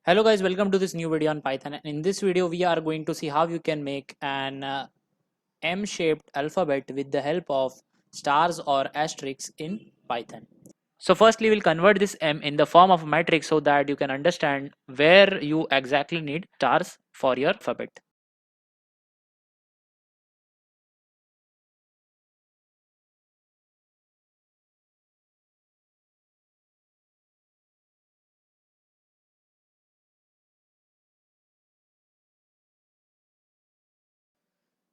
Hello guys, welcome to this new video on Python. And in this video we are going to see how you can make an M-shaped alphabet with the help of stars or asterisks in Python. So firstly we'll convert this M in the form of a matrix so that you can understand where you exactly need stars for your alphabet.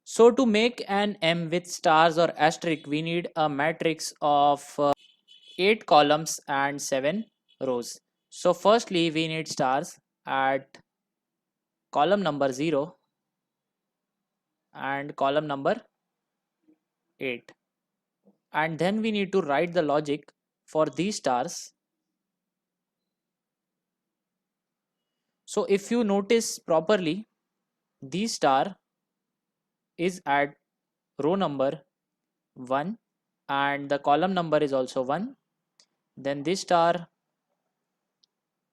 So to make an M with stars or asterisk we need a matrix of 8 columns and 7 rows. So firstly we need stars at column number 0 and column number 8, and then we need to write the logic for these stars. So if you notice properly, this star is at row number 1 and the column number is also 1. Then this star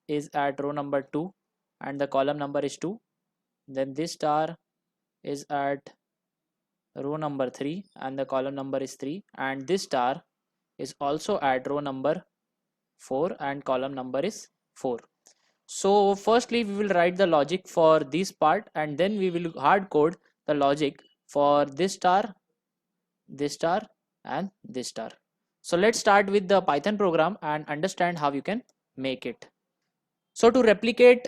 is at row number 2 and the column number is 2. Then this star is at row number 3 and the column number is 3, and this star is also at row number 4 and column number is 4. So firstly we will write the logic for this part and then we will hard code the logic for this star and this star. So let's start with the Python program and understand how you can make it. So to replicate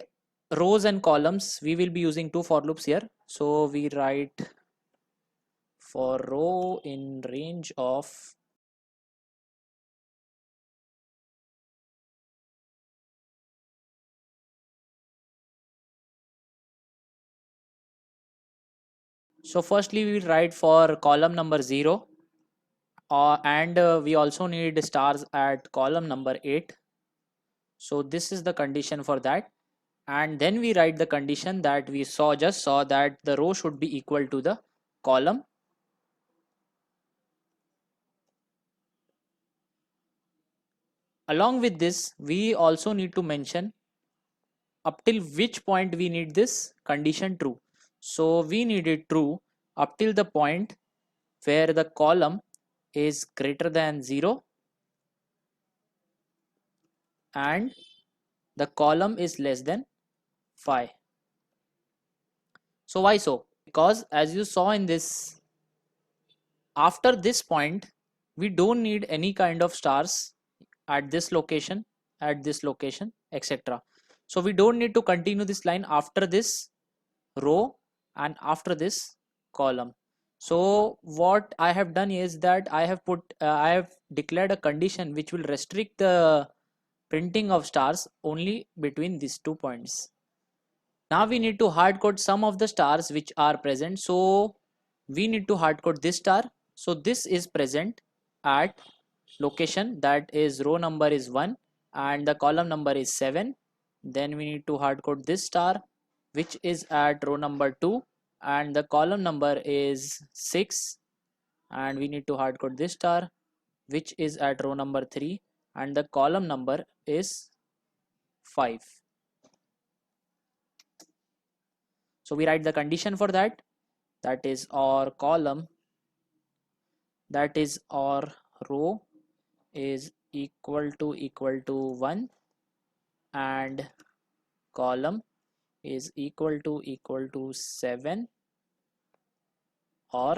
rows and columns we will be using two for loops here. So we write for row in range of so firstly we will write for column number 0 and we also need stars at column number 8. So this is the condition for that, and then we write the condition that we just saw that the row should be equal to the column. Along with this we also need to mention up till which point we need this condition true. So we need it true up till the point where the column is greater than 0 and the column is less than 5. So why so? Because as you saw in this, after this point we don't need any kind of stars at this location, etc. So we don't need to continue this line after this row and after this column. So what I have done is that I have declared a condition which will restrict the printing of stars only between these 2 points. Now we need to hard code some of the stars which are present. So we need to hard code this star. So this is present at location, that is row number is 1 and the column number is 7. Then we need to hard code this star which is at row number 2 and the column number is 6, and we need to hard code this star which is at row number 3 and the column number is 5. So we write the condition for that, that is or column, that is or row is equal to 1 and column is equal to 7, or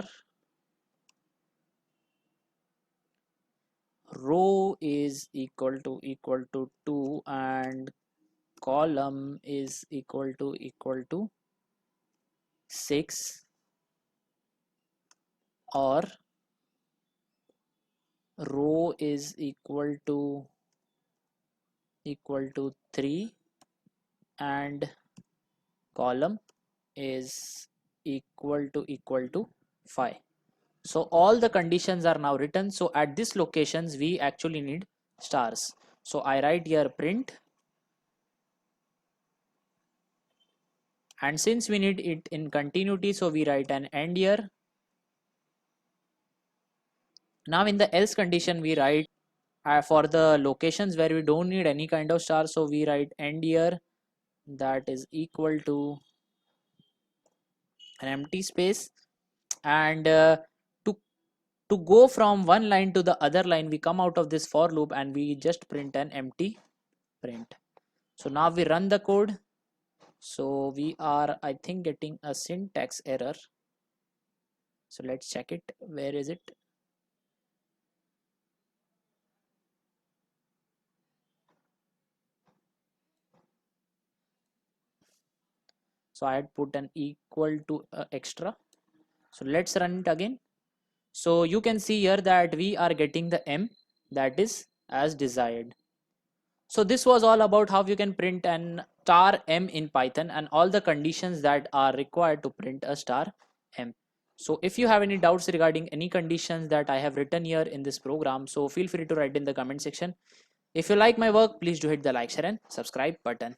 row is equal to 2 and column is equal to 6, or row is equal to 3 and column is equal to 5. So all the conditions are now written. So at these locations we actually need stars. So I write here print, and since we need it in continuity so we write an end here. Now in the else condition we write for the locations where we don't need any kind of star, so we write end here, that is equal to an empty space, and to go from one line to the other line, we come out of this for loop and we just print an empty print. So now we run the code. So we are, I think, getting a syntax error. So let's check it. Where is it? So I had put an equal to extra. So let's run it again. So you can see here that we are getting the M that is as desired. So this was all about how you can print an star M in Python and all the conditions that are required to print a star M. So if you have any doubts regarding any conditions that I have written here in this program, so feel free to write in the comment section. If you like my work, please do hit the like, share and subscribe button.